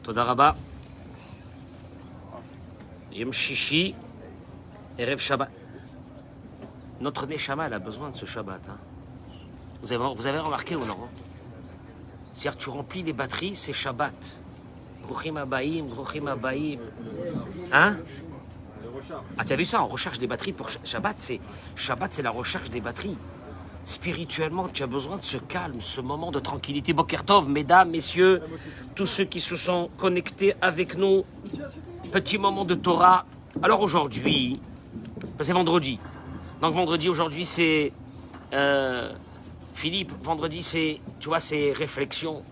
Toda Rabba. Yom Shishi, Erev Shabbat. Notre Neshama, elle a besoin de ce Shabbat. Hein. Vous avez remarqué ou non? C'est-à-dire que tu remplis les batteries, c'est Shabbat. Bruchim Abaïm, Bruchim Abaïm. Hein? Ah, tu as vu ça? On recharge des batteries pour Shabbat. Shabbat, c'est la recharge des batteries. Spirituellement, tu as besoin de ce calme, ce moment de tranquillité. Boker Tov, mesdames, messieurs, tous ceux qui se sont connectés avec nous. Petit moment de Torah. Alors aujourd'hui, c'est vendredi. Donc vendredi, aujourd'hui, c'est... Philippe, vendredi, c'est, tu vois, c'est réflexion.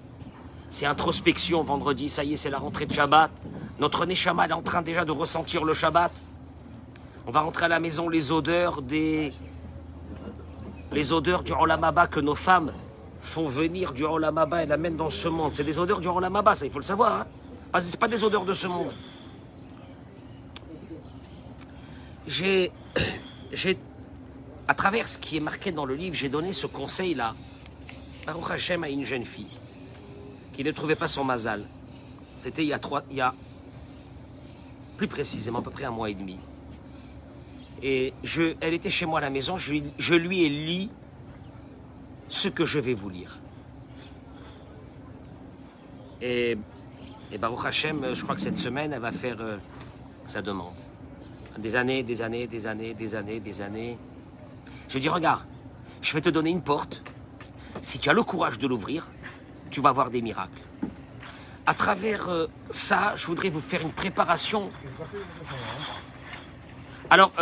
C'est introspection, vendredi. Ça y est, c'est la rentrée de Shabbat. Notre Neshama est en train déjà de ressentir le Shabbat. On va rentrer à la maison, les odeurs du Olam Haba que nos femmes font venir du Olam Haba et l'amènent dans ce monde. C'est des odeurs du Olam Haba, ça, il faut le savoir. Hein. C'est pas des odeurs de ce monde. À travers ce qui est marqué dans le livre, j'ai donné ce conseil-là, Baruch Hashem, à une jeune fille qui ne trouvait pas son mazal. C'était il y a plus précisément à peu près 1 mois et demi. Et elle était chez moi à la maison, je lui ai lu ce que je vais vous lire. Et Baruch Hashem, je crois que cette semaine, elle va faire sa demande. Des années. Je dis, regarde, je vais te donner une porte. Si tu as le courage de l'ouvrir, tu vas voir des miracles. À travers ça, je voudrais vous faire une préparation. Alors,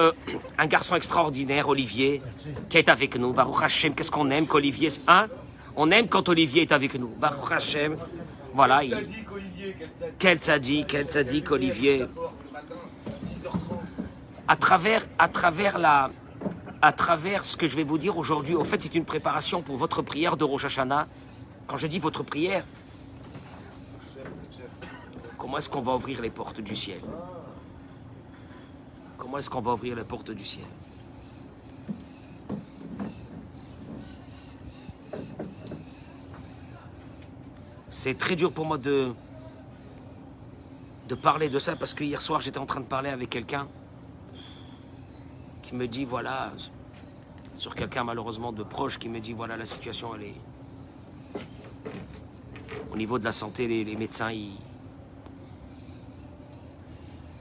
un garçon extraordinaire, Olivier, qui est avec nous. Baruch Hashem, qu'est-ce qu'on aime qu'Olivier... Hein? On aime quand Olivier est avec nous. Baruch Hashem, voilà. Quel tzaddik, Olivier. À travers ce que je vais vous dire aujourd'hui, en fait, c'est une préparation pour votre prière de Rosh Hashanah. Quand je dis votre prière, comment est-ce qu'on va ouvrir les portes du ciel? Comment est-ce qu'on va ouvrir les portes du ciel? C'est très dur pour moi de parler de ça parce que hier soir, j'étais en train de parler avec quelqu'un qui me dit, voilà, sur quelqu'un malheureusement de proche, qui me dit, voilà, la situation, elle est... Au niveau de la santé, les médecins,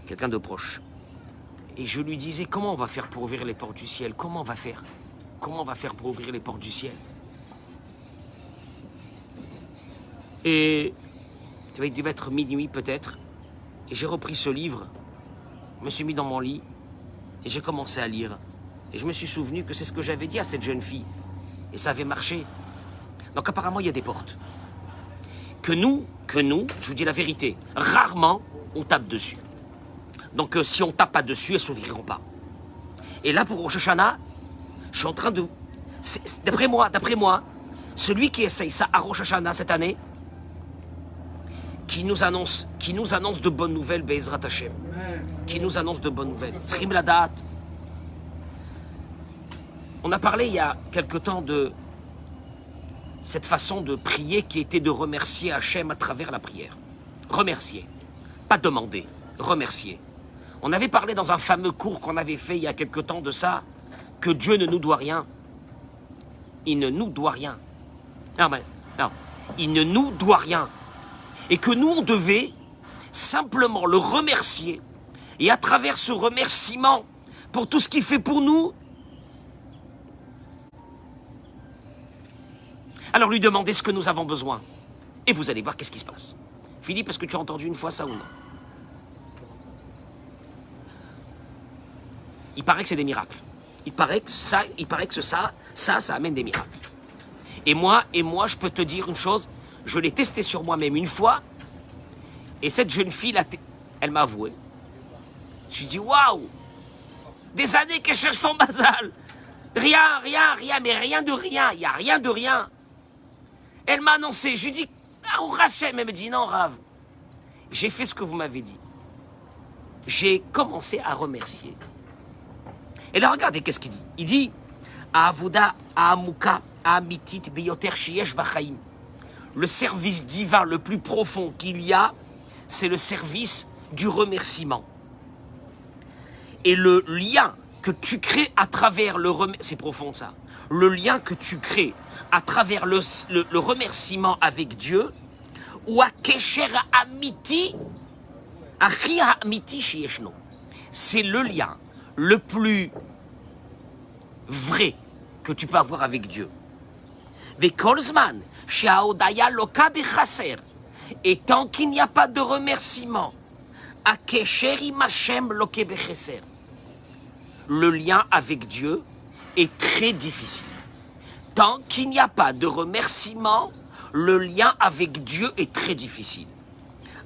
quelqu'un de proche. Et je lui disais, comment on va faire pour ouvrir les portes du ciel? Comment on va faire? Comment on va faire pour ouvrir les portes du ciel? Et il devait être minuit peut-être. Et j'ai repris ce livre, je me suis mis dans mon lit, et j'ai commencé à lire. Et je me suis souvenu que c'est ce que j'avais dit à cette jeune fille. Et ça avait marché. Donc apparemment, il y a des portes. Que nous, je vous dis la vérité, rarement on tape dessus. Donc si on tape pas dessus, elles ne s'ouvriront pas. Et là, pour Rosh Hashanah, je suis en train de... D'après moi, celui qui essaye ça à Rosh Hashanah cette année, qui nous annonce de bonnes nouvelles, Be'ezrat Hashem. Qui nous annonce de bonnes nouvelles. Tzrim la date. On a parlé il y a quelque temps de cette façon de prier qui était de remercier Hachem à travers la prière. Remercier. Pas demander. Remercier. On avait parlé dans un fameux cours qu'on avait fait il y a quelque temps de ça, que Dieu ne nous doit rien. Il ne nous doit rien. Non. Il ne nous doit rien. Et que nous, on devait simplement le remercier. Et à travers ce remerciement, pour tout ce qu'il fait pour nous, alors lui demander ce que nous avons besoin. Et vous allez voir qu'est-ce qui se passe. Philippe, est-ce que tu as entendu une fois ça ou non? Il paraît que c'est des miracles. Il paraît que ça amène des miracles. Et moi, je peux te dire une chose, je l'ai testé sur moi-même une fois, et cette jeune fille, elle m'a avoué. Je lui dis, waouh! Des années qu'elle cherche son mazal. Rien, mais rien de rien. Il n'y a rien de rien. Elle m'a annoncé. Je lui dis, ah, Hachem. Elle me dit, non, Rav. J'ai fait ce que vous m'avez dit. J'ai commencé à remercier. Et là, regardez, qu'est-ce qu'il dit? Il dit, Avoda Amuka Amitit Biyoter Shiesh Bachaim. Le service divin le plus profond qu'il y a, c'est le service du remerciement. Et le lien que tu crées à travers le remerciement, c'est profond ça, le lien que tu crées à travers le remerciement avec Dieu, ou à Kesher Amiti, Achia Amiti Shieshno. C'est le lien le plus vrai que tu peux avoir avec Dieu. Vekolzman, Shaodaya Loka Bechaser. Et tant qu'il n'y a pas de remerciement, à Kesher Imachem Loke Bechaser. Le lien avec Dieu est très difficile. Tant qu'il n'y a pas de remerciement, le lien avec Dieu est très difficile.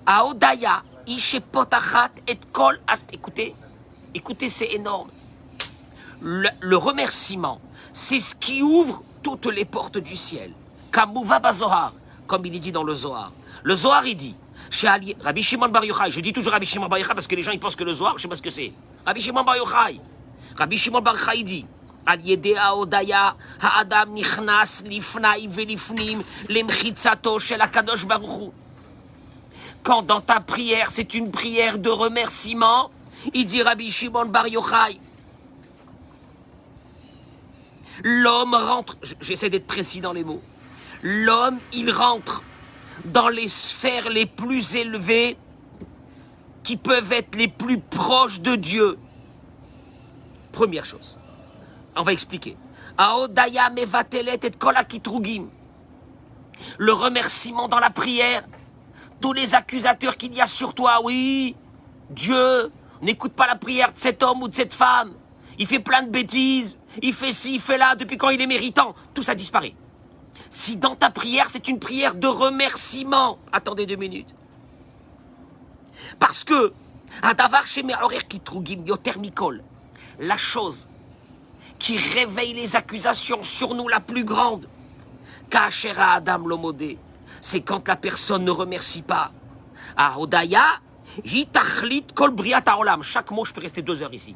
Aodaya, Ishepotachat et Kol. Écoutez, écoutez, c'est énorme. Le remerciement, c'est ce qui ouvre toutes les portes du ciel. Kamouva Bazohar, comme il est dit dans le Zohar. Le Zohar, il dit, chez Ali, Rabbi Shimon Bar Yochai, je dis toujours Rabbi Shimon Bar Yochai parce que les gens ils pensent que le Zohar, je ne sais pas ce que c'est. Rabbi Shimon Bar Yochai. Rabbi Shimon Bar Yochai dit, Al Yedei Haodaya, Ha'adam Nichnas Lifnai Velifnim Lemchitzato Shel HaKadosh Baruch Hu. Quand dans ta prière, c'est une prière de remerciement, il dit Rabbi Shimon Bar Yochai, l'homme rentre, j'essaie d'être précis dans les mots, l'homme, il rentre dans les sphères les plus élevées qui peuvent être les plus proches de Dieu. Première chose, on va expliquer. Aodaya mevatelet et kol hakitrugim. Le remerciement dans la prière, tous les accusateurs qu'il y a sur toi, oui, Dieu, n'écoute pas la prière de cet homme ou de cette femme, il fait plein de bêtises, il fait ci, il fait là, depuis quand il est méritant, tout ça disparaît. Si dans ta prière, c'est une prière de remerciement, attendez 2 minutes. Parce que, la chose qui réveille les accusations sur nous la plus grande, Adam l'omodé, c'est quand la personne ne remercie pas. Chaque mot, je peux rester 2 heures ici.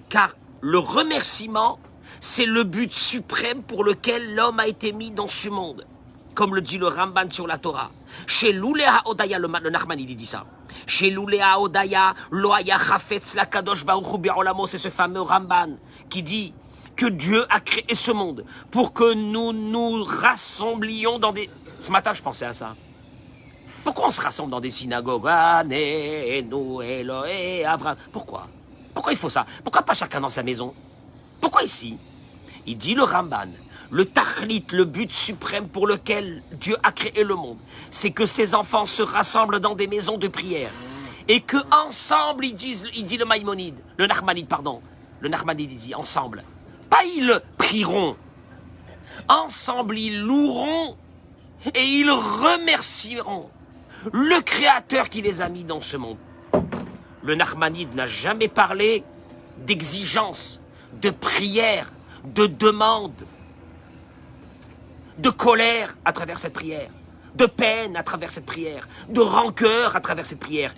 Car le remerciement, c'est le but suprême pour lequel l'homme a été mis dans ce monde. Comme le dit le Ramban sur la Torah. Chez Loulea Odaya, le Nachman, il dit ça. Chez Loulea Odaya, Loaya Chafetz la Kadosh Baruch Hu Bi'olamo, c'est ce fameux Ramban qui dit que Dieu a créé ce monde pour que nous nous rassemblions dans des... Ce matin, je pensais à ça. Pourquoi on se rassemble dans des synagogues? Pourquoi? Pourquoi il faut ça? Pourquoi pas chacun dans sa maison? Pourquoi ici? Il dit le Ramban, le tachlit, le but suprême pour lequel Dieu a créé le monde, c'est que ses enfants se rassemblent dans des maisons de prière. Et que ensemble, il dit le Maïmonide, le Nachmanide, pardon. Le Nachmanide, il dit ensemble. Pas ils prieront. Ensemble, ils loueront et ils remercieront le Créateur qui les a mis dans ce monde. Le Nachmanide n'a jamais parlé d'exigence, de prière, de demande, de colère à travers cette prière, de peine à travers cette prière, de rancœur à travers cette prière,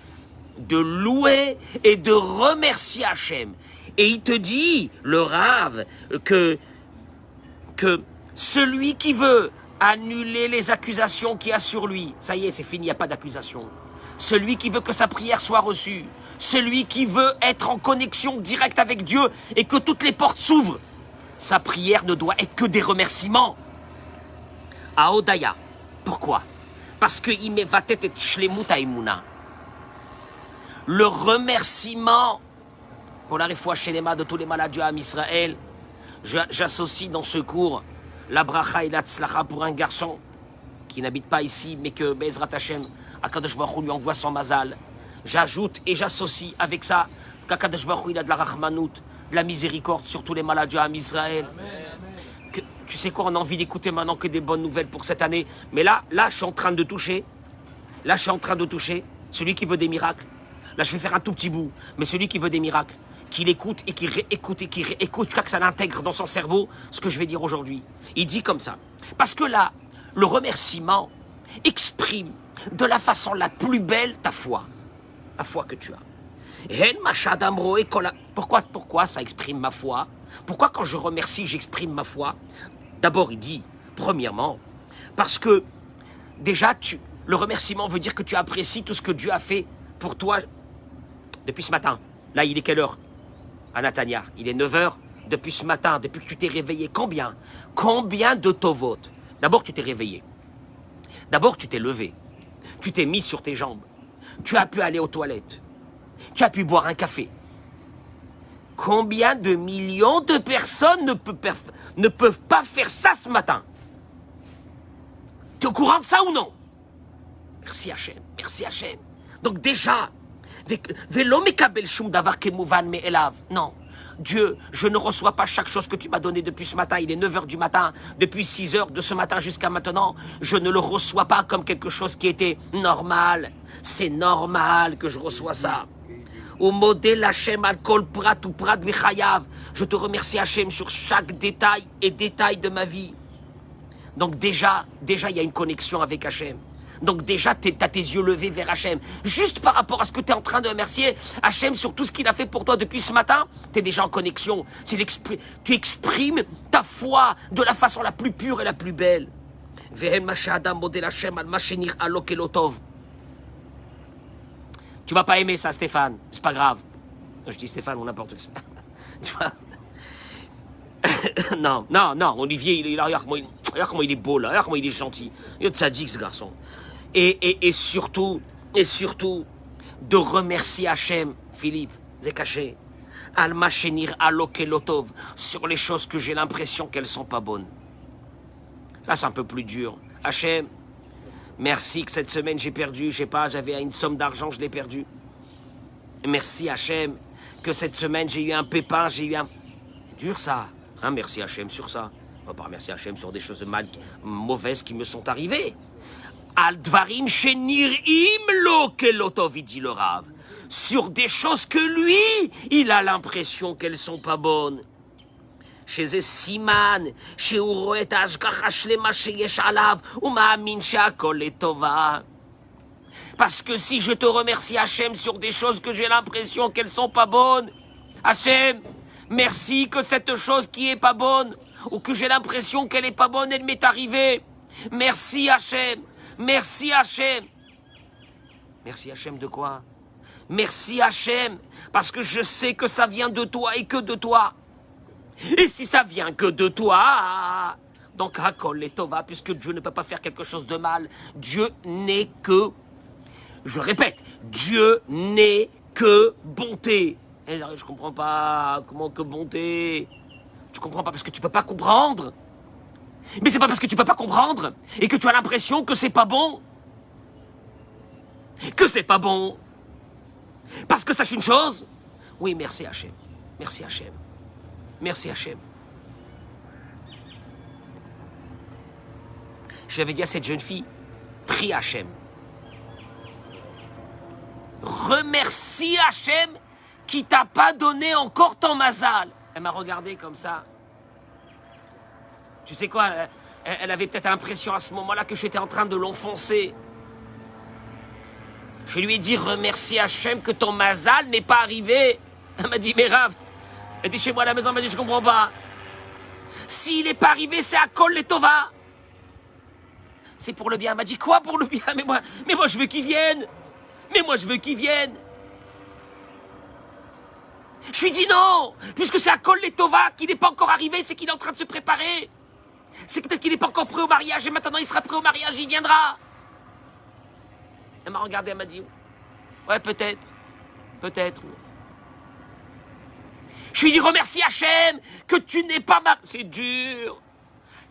de louer et de remercier Hachem. Et il te dit, le Rav, que celui qui veut annuler les accusations qu'il y a sur lui, ça y est, c'est fini, il n'y a pas d'accusation. Celui qui veut que sa prière soit reçue, celui qui veut être en connexion directe avec Dieu et que toutes les portes s'ouvrent, sa prière ne doit être que des remerciements. À Odaya. Pourquoi? Parce que le remerciement pour la réfoua shelema de tous les malades à Israël, j'associe dans ce cours la bracha et la tzlacha pour un garçon qui n'habite pas ici, mais que Bezrat Hashem, Akadosh Baruch Hu lui envoie son mazal. J'ajoute et j'associe avec ça qu'Akadosh Baruch Hu il a de la rachmanout, de la miséricorde sur tous les malades à Israël. Que, tu sais quoi, on a envie d'écouter maintenant que des bonnes nouvelles pour cette année. Mais là, je suis en train de toucher. Là, je suis en train de toucher celui qui veut des miracles. Là, je vais faire un tout petit bout. Mais celui qui veut des miracles, qu'il écoute et qu'il réécoute et qu'il réécoute jusqu'à que ça l'intègre dans son cerveau, ce que je vais dire aujourd'hui. Il dit comme ça. Parce que là, le remerciement exprime de la façon la plus belle ta foi. La foi que tu as. Pourquoi ça exprime ma foi? Pourquoi quand je remercie, j'exprime ma foi? D'abord, il dit, premièrement, parce que déjà, le remerciement veut dire que tu apprécies tout ce que Dieu a fait pour toi depuis ce matin. Là, il est quelle heure? À Natania, il est 9 h. Depuis ce matin, depuis que tu t'es réveillé, combien? Combien de tovot? D'abord, tu t'es réveillé. D'abord, tu t'es levé. Tu t'es mis sur tes jambes. Tu as pu aller aux toilettes. Tu as pu boire un café. Combien de millions de personnes ne peuvent pas faire ça ce matin? Tu es au courant de ça ou non? Merci Hachem, merci Hachem. Donc déjà, non, Dieu, je ne reçois pas chaque chose que tu m'as donnée depuis ce matin. Il est 9 h du matin, depuis 6 h de ce matin jusqu'à maintenant. Je ne le reçois pas comme quelque chose qui était normal. C'est normal que je reçois ça. Au modèle Hachem al kol prat ou prat bichayav. Je te remercie Hachem sur chaque détail et détail de ma vie. Donc déjà, il y a une connexion avec Hachem. Donc déjà, tu as tes yeux levés vers Hachem. Juste par rapport à ce que tu es en train de remercier Hachem sur tout ce qu'il a fait pour toi depuis ce matin, tu es déjà en connexion. Tu exprimes ta foi de la façon la plus pure et la plus belle. Tu vas pas aimer ça, Stéphane. C'est pas grave. Je dis Stéphane ou n'importe qui. Non, Olivier, regarde comment il est beau là, regarde comment il est gentil. Il est sadique ce garçon. Et surtout, de remercier Hachem, Philippe, Zekaché, Al-Machenir, Alokelotov, sur les choses que j'ai l'impression qu'elles sont pas bonnes. Là, c'est un peu plus dur. Hachem, merci que cette semaine j'ai perdu, je sais pas, j'avais une somme d'argent, je l'ai perdu. Merci Hachem, que cette semaine j'ai eu un pépin, j'ai eu un... C'est dur ça, hein, merci Hachem sur ça. On va pas remercier Hachem sur des choses mauvaises qui me sont arrivées. Al-Dvarim Shenirim lo kelotov, dit le Rav. Sur des choses que lui, il a l'impression qu'elles sont pas bonnes. Chez Siman, chez Uroet Ashgacha Shlema sheyesh alav, Umaamin she'akol letova. Parce que si je te remercie Hachem sur des choses que j'ai l'impression qu'elles sont pas bonnes, Hachem, merci que cette chose qui est pas bonne, ou que j'ai l'impression qu'elle est pas bonne, elle m'est arrivée. Merci Hachem, merci Hachem. Merci Hachem de quoi? Merci Hachem, parce que je sais que ça vient de toi et que de toi. Et si ça vient que de toi, donc Hakol Letova, puisque Dieu ne peut pas faire quelque chose de mal, Dieu n'est que, je répète, Dieu n'est que bonté. Et je comprends pas, comment que bonté? Tu comprends pas parce que tu peux pas comprendre. Mais c'est pas parce que tu peux pas comprendre et que tu as l'impression que c'est pas bon. Que c'est pas bon. Parce que sache une chose. Oui, merci Hachem. Merci Hachem. Merci Hachem. Je lui avais dit à cette jeune fille, prie Hachem. Remercie Hachem qui t'a pas donné encore ton mazal. Elle m'a regardé comme ça. Tu sais quoi, elle avait peut-être l'impression à ce moment-là que j'étais en train de l'enfoncer. Je lui ai dit, remercie Hachem que ton mazal n'est pas arrivé. Elle m'a dit, mais Rav, elle était chez moi à la maison, elle m'a dit, je comprends pas. S'il n'est pas arrivé, c'est à Kol Letova. C'est pour le bien. Elle m'a dit, quoi pour le bien? Mais moi je veux qu'il vienne. Mais moi je veux qu'il vienne. Je lui dis non, puisque c'est à Kol Letova qu'il n'est pas encore arrivé, c'est qu'il est en train de se préparer. C'est peut-être qu'il n'est pas encore prêt au mariage et maintenant il sera prêt au mariage, il viendra. Elle m'a regardé, elle m'a dit, ouais peut-être. Je lui dis remercie Hachem que tu n'es pas marié. C'est dur.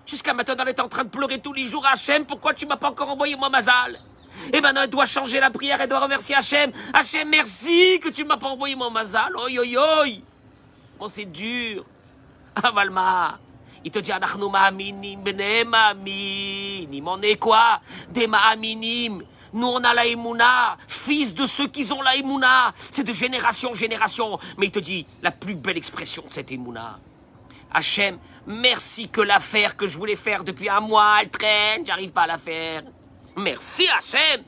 Jusqu'à maintenant elle était en train de pleurer tous les jours. Hachem, pourquoi tu m'as pas encore envoyé moi mazal? Et maintenant elle doit changer la prière, elle doit remercier Hachem. Hachem, merci que tu m'as pas envoyé mon mazal. Oi oi oi. Bon c'est dur. Ah Valma. Il te dit, Anachnu ma'aminim, bnei ma'aminim. On est quoi? Des ma'aminim. Nous, on a la émouna, fils de ceux qui ont la émouna. C'est de génération en génération. Mais il te dit, la plus belle expression de cette émouna. Hachem, merci que l'affaire que je voulais faire depuis un mois, elle traîne, j'arrive pas à la faire. Merci Hachem.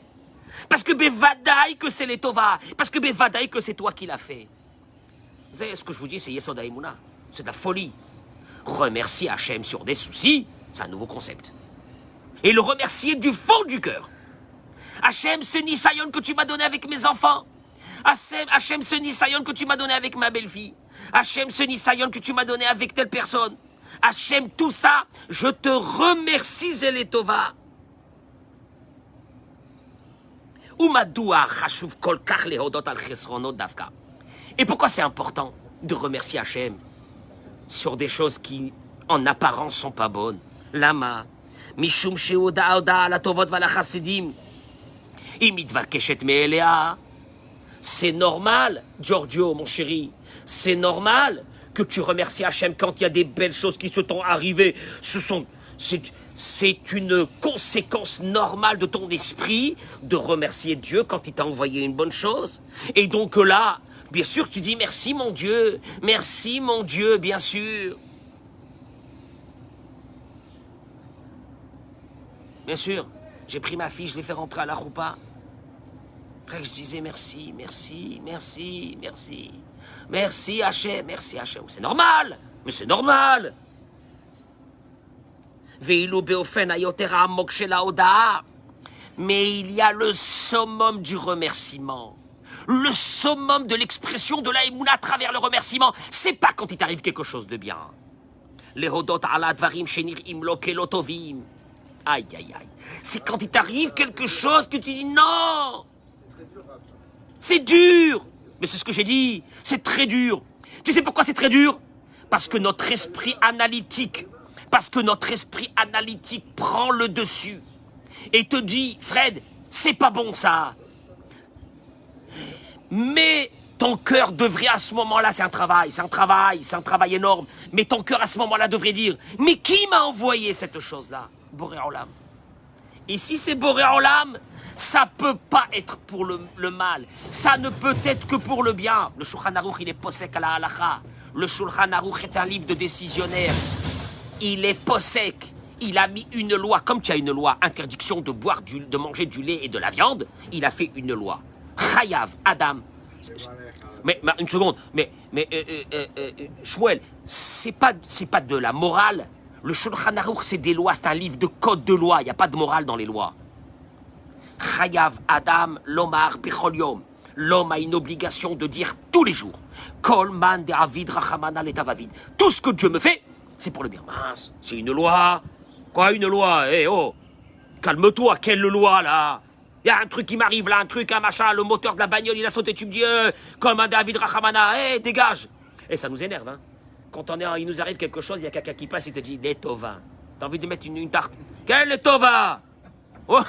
Parce que Bevadaï que c'est les Tova. Parce que Bevadaï que c'est toi qui l'as fait. Vous savez, ce que je vous dis, c'est Yesod Haïmouna. C'est de la folie. Remercier Hachem sur des soucis, c'est un nouveau concept. Et le remercier du fond du cœur. Hachem, ce Nisayon que tu m'as donné avec mes enfants. Hachem, ce Nisayon que tu m'as donné avec ma belle-fille. Hachem, ce Nisayon que tu m'as donné avec telle personne. Hachem, tout ça, je te remercie, Zeletova. Et pourquoi c'est important de remercier Hachem sur des choses qui, en apparence, sont pas bonnes? Lama, Mishum sheoda oda la tovot va la chassidim. Imitvakeshet me'elea. C'est normal, Giorgio, mon chéri. C'est normal que tu remercies Hachem quand il y a des belles choses qui se t'ont arrivées. C'est une conséquence normale de ton esprit de remercier Dieu quand il t'a envoyé une bonne chose. Et donc là, bien sûr, tu dis merci mon Dieu, bien sûr. Bien sûr, j'ai pris ma fille, je l'ai fait rentrer à la roupa. Après que je disais merci, merci, merci, merci. Merci Hachem, merci Hachem. C'est normal, mais c'est normal. Mais il y a le summum du remerciement. Le summum de l'expression de la émouna à travers le remerciement. C'est pas quand il t'arrive quelque chose de bien. Les hodot ala dvarim shenir imlo kelotovim. Aïe, aïe, aïe. C'est quand il t'arrive quelque chose que tu dis non. C'est dur. Mais c'est ce que j'ai dit. C'est très dur. Tu sais pourquoi c'est très dur? Parce que notre esprit analytique prend le dessus et te dit, Fred, c'est pas bon ça. Mais ton cœur devrait à ce moment-là, c'est un travail énorme, mais ton cœur à ce moment-là devrait dire, mais qui m'a envoyé cette chose-là? Boré Olam. Et si c'est Boré Olam, ça peut pas être pour le mal, ça ne peut être que pour le bien. Le Shulchan Aruch, il est posek à la halacha. Le Shulchan Aruch est un livre de décisionnaire. Il est posek. Il a mis une loi, comme tu as une loi, interdiction de boire, de manger du lait et de la viande, il a fait une loi. Chayav, Adam. Mais une seconde, Shmuel, c'est pas de la morale. Le Shulchan Aruch, c'est des lois, c'est un livre de code de loi, il n'y a pas de morale dans les lois. Chayav, Adam, Lomar, Bechol Yom. L'homme a une obligation de dire tous les jours. Kol man de avid rachamana letavavid. Tout ce que Dieu me fait, c'est pour le bien. Mince, c'est une loi. Quoi, une loi? Eh oh, calme-toi, quelle loi là? Il y a un truc qui m'arrive là, un machin, le moteur de la bagnole, il a sauté, tu me dis, comme un David Rachamana, dégage. Et ça nous énerve, hein. Quand il nous arrive quelque chose, il y a quelqu'un qui passe et te dit, les Tova. T'as envie de mettre une tarte? Quel est Tova? Oh.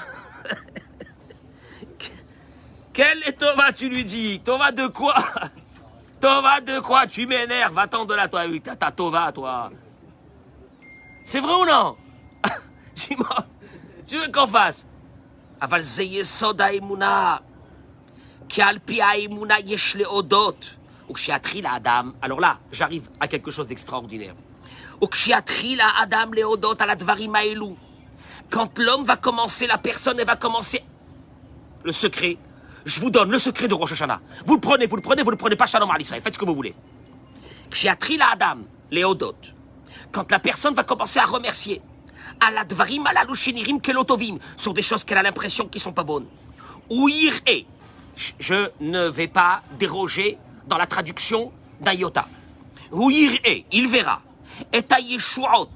Quel est Tova, tu lui dis? Tova de quoi? Tova de quoi? Tu m'énerves, attends de là, toi, oui, t'as Tova, toi. C'est vrai ou non? Dis-moi, tu veux qu'on fasse? Aval ze yesod haemuna, ki al pi haemuna yesh leodot. Ukshiatril Adam. Alors là, j'arrive à quelque chose d'extraordinaire. Ukshiatril Adam leodot ala dvarim haelu. Quand l'homme va commencer, la personne, elle va commencer. Le secret, je vous donne le secret de Rosh Hashanah. Vous le prenez pas, Shalom al Israël. Faites ce que vous voulez. Ukshiatril Adam leodot. Quand la personne va commencer à remercier. Aladvarim alalushenirim kelotovim, sur des choses qu'elle a l'impression qui sont pas bonnes. Ou iré, je ne vais pas déroger dans la traduction d'Ayota. Ou iré, il verra. Et ayeshuot,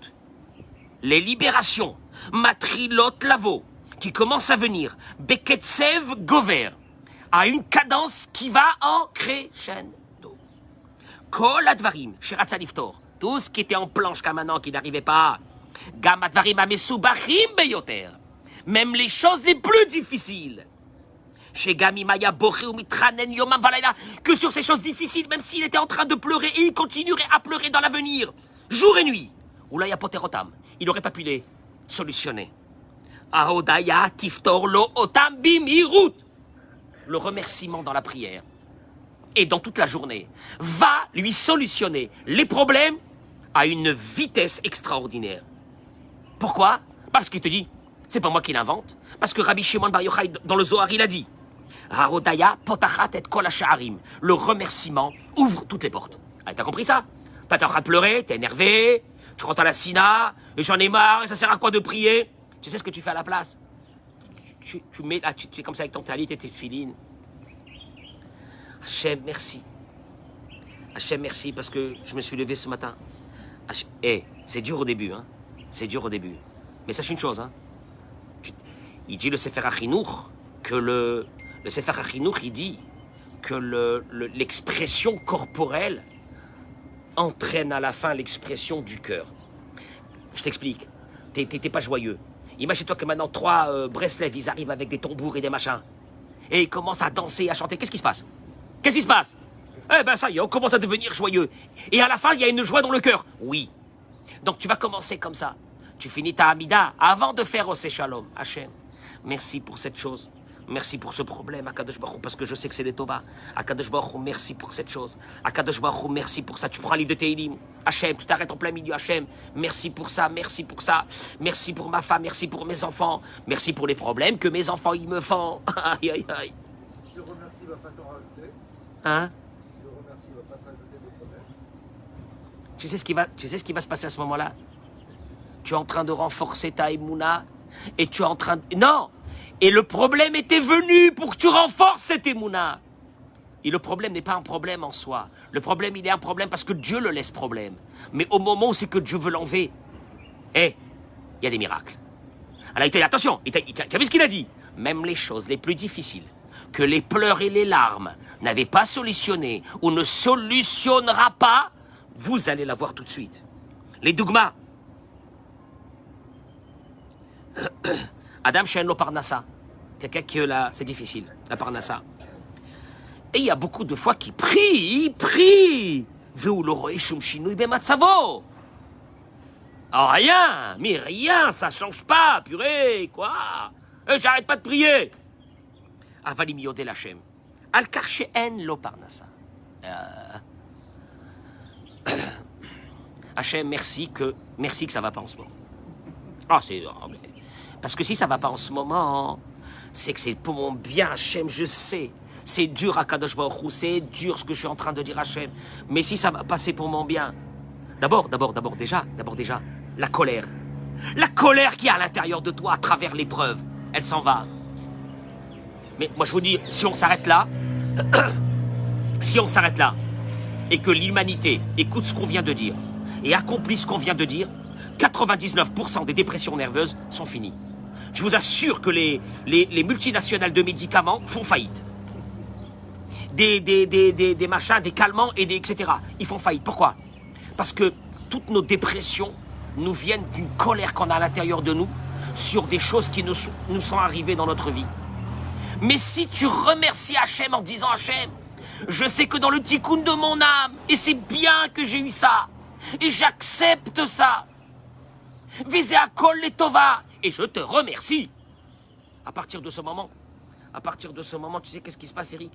les libérations, matrilot lavo, qui commencent à venir, beketsev gover, à une cadence qui va en crescendo. Kol advarim, shiratza liftor, tout ce qui était en planche jusqu'à maintenant, qui n'arrivait pas. Même les choses les plus difficiles. Que sur ces choses difficiles, même s'il était en train de pleurer, et il continuerait à pleurer dans l'avenir, jour et nuit. Il n'aurait pas pu les solutionner. Le remerciement dans la prière et dans toute la journée va lui solutionner les problèmes à une vitesse extraordinaire. Pourquoi? Parce qu'il te dit, C'est pas moi qui l'invente. Parce que Rabbi Shimon Bar Yochai, dans le Zohar, il a dit Harodaya potachat et kol hasha'arim. Le remerciement ouvre toutes les portes. Ah, t'as compris ça? T'es en train de pleurer, t'es énervé, tu rentres à la Sina, et j'en ai marre, et ça sert à quoi de prier? Tu sais ce que tu fais à la place? Tu mets là, tu es comme ça avec ton talit et tes filines. Hachem, merci. Hachem, merci parce que je me suis levé ce matin. C'est dur au début, hein. C'est dur au début. Mais sache une chose, hein. Il dit le Sefer HaChinour que le Sefer HaChinour, il dit que l'expression corporelle entraîne à la fin l'expression du cœur. Je t'explique. T'es pas joyeux. Imagine-toi que maintenant 3 Breslev, ils arrivent avec des tambours et des machins. Et ils commencent à danser, à chanter. Qu'est-ce qui se passe? Qu'est-ce qui se passe? Eh ben ça y est, on commence à devenir joyeux. Et à la fin, il y a une joie dans le cœur. Oui. Donc tu vas commencer comme ça. Tu finis ta Hamida avant de faire Osé Shalom. Hachem, merci pour cette chose. Merci pour ce problème, Akadosh Baruch Hu, parce que je sais que c'est les Tova. Akadosh Baruch Hu, merci pour cette chose. Akadosh Baruch Hu, merci pour ça. Tu prends un livre de Tehillim. Hachem, tu t'arrêtes en plein milieu. Hachem, merci pour ça, merci pour ça. Merci pour ma femme, merci pour mes enfants. Merci pour les problèmes que mes enfants, ils me font. Aïe, aïe, aïe. Si tu remercies, il ne va pas t'en rajouter. Hein? Si tu remercies, il ne va pas te rajouter des problèmes. Tu sais ce qui va se passer à ce moment-là? Tu es en train de renforcer ta émouna et tu es en train de... Non! Et le problème était venu pour que tu renforces cette émouna. Et le problème n'est pas un problème en soi. Le problème, il est un problème parce que Dieu le laisse problème. Mais au moment où c'est que Dieu veut l'enlever, il y a des miracles. Alors il t'a dit, attention, tu as vu ce qu'il a dit? Même les choses les plus difficiles, que les pleurs et les larmes n'avaient pas solutionné ou ne solutionnera pas, vous allez la voir tout de suite. Les dogmas. Adam Shen lo Parnassa. Quelqu'un qui est là, c'est difficile, la Parnassa. Et il y a beaucoup de fois qu'il prie, il prie. Oh, rien, mais rien, ça change pas, purée, quoi. J'arrête pas de prier. Avalim yodel Hashem. Al karsheen lo Parnassa. Hashem, merci que ça va pas en ce moment. Ah, c'est... Parce que si ça va pas en ce moment, c'est que c'est pour mon bien, Hachem, je sais. C'est dur à Kadosh Baruch Hu, c'est dur ce que je suis en train de dire à Hachem. Mais si ça va passer pour mon bien, d'abord déjà, la colère. La colère qui est à l'intérieur de toi à travers l'épreuve, elle s'en va. Mais moi je vous dis, si on s'arrête là, et que l'humanité écoute ce qu'on vient de dire, et accomplit ce qu'on vient de dire, 99% des dépressions nerveuses sont finies. Je vous assure que les multinationales de médicaments font faillite. Des machins, des calmants, etc. Ils font faillite. Pourquoi? Parce que toutes nos dépressions nous viennent d'une colère qu'on a à l'intérieur de nous sur des choses qui nous sont arrivées dans notre vie. Mais si tu remercies Hachem en disant Hachem, je sais que dans le tikkun de mon âme, et c'est bien que j'ai eu ça, et j'accepte ça, visez à kol les tova, et je te remercie. À partir de ce moment, tu sais qu'est-ce qui se passe, Eric?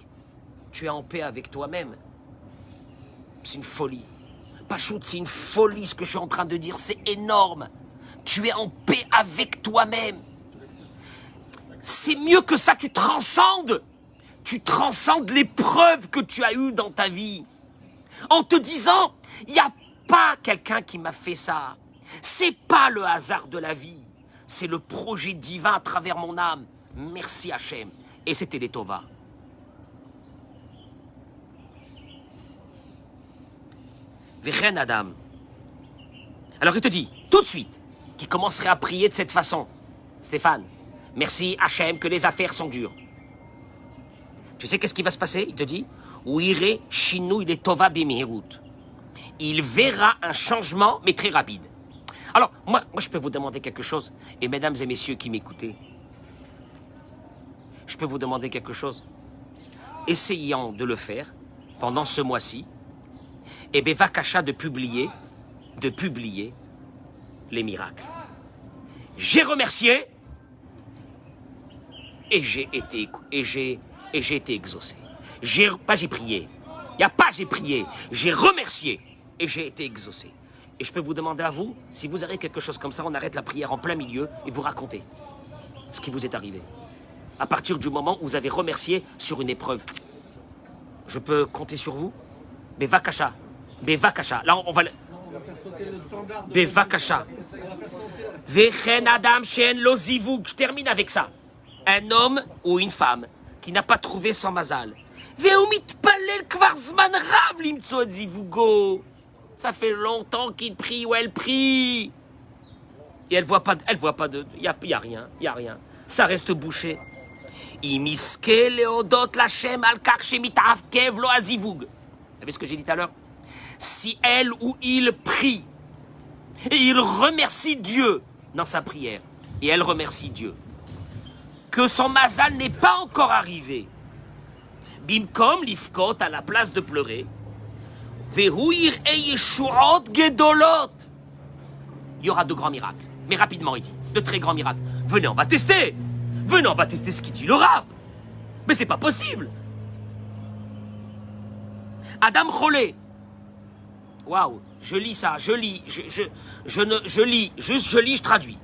Tu es en paix avec toi-même. C'est une folie. Pachout, c'est une folie ce que je suis en train de dire, c'est énorme. Tu es en paix avec toi-même. C'est mieux que ça, tu transcendes. Tu transcendes l'épreuve que tu as eue dans ta vie. En te disant, il n'y a pas quelqu'un qui m'a fait ça. C'est pas le hasard de la vie. C'est le projet divin à travers mon âme. Merci Hachem. Et c'était les Tova. Vechen Adam. Alors il te dit, tout de suite, qu'il commencerait à prier de cette façon. Stéphane, merci Hachem que les affaires sont dures. Tu sais qu'est-ce qui va se passer? Il te dit, Ouire Shinou il est Tova bimihirut. Il verra un changement, mais très rapide. Alors, moi, je peux vous demander quelque chose, et mesdames et messieurs qui m'écoutez, je peux vous demander quelque chose. Essayons de le faire pendant ce mois-ci, et Bevakasha de publier les miracles. J'ai remercié, et j'ai été exaucé. J'ai prié. Il n'y a pas j'ai prié. J'ai remercié, et j'ai été exaucé. Et je peux vous demander à vous, si vous avez quelque chose comme ça, on arrête la prière en plein milieu et vous racontez. ce qui vous est arrivé. À partir du moment où vous avez remercié sur une épreuve. Je peux compter sur vous? Bevakasha. Bevakasha. Là, on va... Bevakasha. Vechen Adam Shen Lozivug. Je termine avec ça. Un homme ou une femme qui n'a pas trouvé son mazal. Veumit palel kvarzman rav limtso zivugo. Ça fait longtemps qu'il prie ou elle prie. Et elle voit pas de... Il y a rien. Ça reste bouché. Imiske leodot lachem al kach shemitavkev lo azivug. Vous savez ce que j'ai dit tout à l'heure? Si elle ou il prie, et il remercie Dieu dans sa prière, et elle remercie Dieu, que son mazal n'est pas encore arrivé, bimkom lifkot, à la place de pleurer, vehuir e yeshuot gedolot, il y aura de grands miracles. Mais rapidement, il dit, de très grands miracles. Venez, on va tester. Venez, on va tester ce qu'il dit le Rav. Mais c'est pas possible. Adam Cholé. Waouh, je lis ça, je lis, je traduis.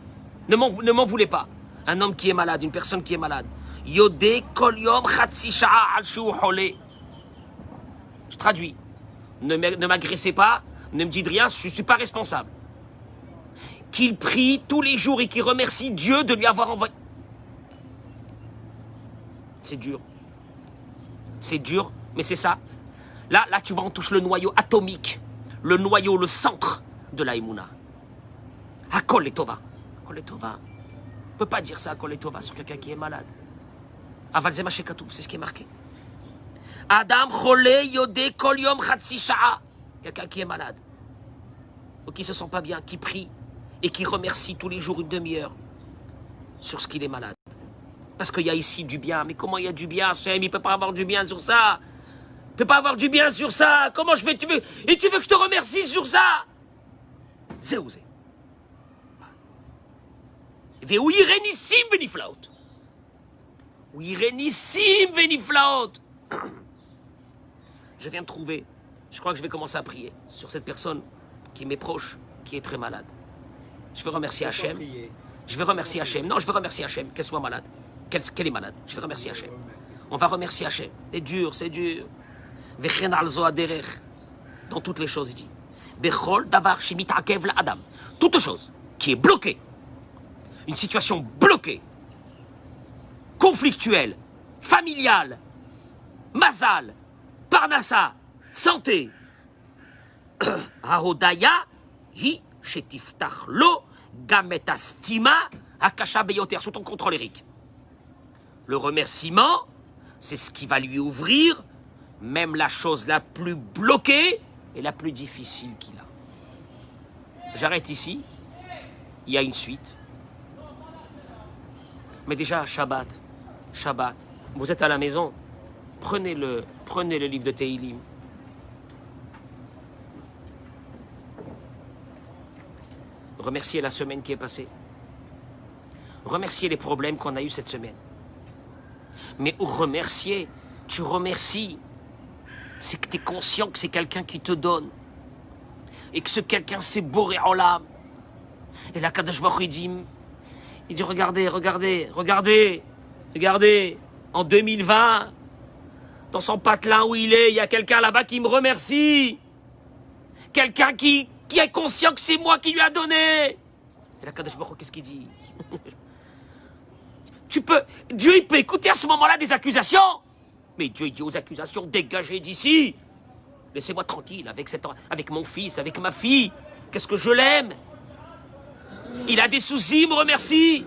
Ne m'en voulez pas. Un homme qui est malade, une personne qui est malade. Yodé kol yom chatsi sha'a al shu cholé. Je traduis. Ne m'agressez pas, ne me dites rien, je ne suis pas responsable. Qu'il prie tous les jours et qu'il remercie Dieu de lui avoir envoyé. C'est dur. C'est dur, mais c'est ça. Là, tu vois, on touche le noyau atomique, le noyau, le centre de la Emouna. Hakol et Tova. Hakol et Tova. On ne peut pas dire ça, Hakol et Tova, sur quelqu'un qui est malade. Aval Zema Shekatouf, c'est ce qui est marqué. Adam Cholé Yodé Kol Yom Chatsi Sha'a. Quelqu'un qui est malade, ou qui ne se sent pas bien, qui prie, et qui remercie tous les jours une demi-heure sur ce qu'il est malade. Parce qu'il y a ici du bien. Mais comment il y a du bien, Hachem? Il ne peut pas avoir du bien sur ça. Il ne peut pas avoir du bien sur ça. Comment je fais? Et tu veux que je te remercie sur ça? Zéouzé. Ou irenissim veniflaot. Ou irenissim veniflaot. Je viens de trouver. Je crois que je vais commencer à prier sur cette personne qui m'est proche, qui est très malade. Je vais remercier Hachem. Je vais remercier Hachem. Non, je vais remercier Hachem qu'elle soit malade. Qu'elle est malade. Je vais remercier Hachem. On va remercier Hachem. C'est dur, c'est dur. Vechen al zo aderech. Dans toutes les choses, il dit. Bechol davar shemitakev la adam. Toute chose qui est bloquée. Une situation bloquée. Conflictuelle. Familiale. Mazal. Parnassa. Santé. Ahodaya. Hi. Shetiftach lo gamet astima akasha beyoter, sous ton contrôle, Eric. Le remerciement, c'est ce qui va lui ouvrir même la chose la plus bloquée et la plus difficile qu'il a. J'arrête ici. Il y a une suite. Mais déjà, Shabbat. Vous êtes à la maison. Prenez le livre de Tehilim. Remerciez la semaine qui est passée. Remerciez les problèmes qu'on a eus cette semaine. Mais remercier, tu remercies. C'est que tu es conscient que c'est quelqu'un qui te donne. Et que ce quelqu'un, c'est Boré Olam. Et là, Kadosh Baruch il dit, regardez. En 2020, dans son patelin où il est, il y a quelqu'un là-bas qui me remercie. Quelqu'un qui est conscient que c'est moi qui lui a donné. Et là, Kadosh Baruch Hu, qu'est-ce qu'il dit? Dieu, il peut écouter à ce moment-là des accusations. Mais Dieu, il dit aux accusations, dégagez d'ici. Laissez-moi tranquille avec mon fils, avec ma fille. Qu'est-ce que je l'aime. Il a des soucis, il me remercie.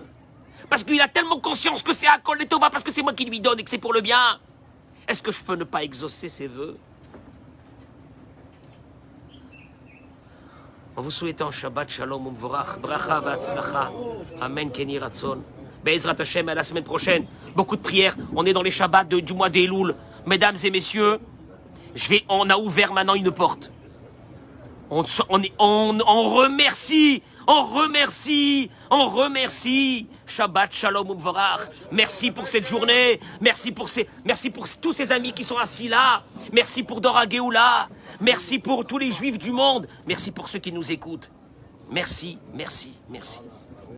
Parce qu'il a tellement conscience que c'est à Kol Tova, parce que c'est moi qui lui donne et que c'est pour le bien. Est-ce que je peux ne pas exaucer ses vœux? En vous souhaitant Shabbat Shalom Umvorach, Bracha Vatzlacha, Amen Keni Ratzon. Be'ezrat Hashem, à la semaine prochaine. Beaucoup de prières. On est dans les Shabbats du mois d'Elul. Mesdames et messieurs, on a ouvert maintenant une porte. On remercie. Shabbat Shalom Umvorach. Merci pour cette journée. Merci pour tous ces amis qui sont assis là. Merci pour Dora Geoula. Merci pour tous les juifs du monde. Merci pour ceux qui nous écoutent. Merci.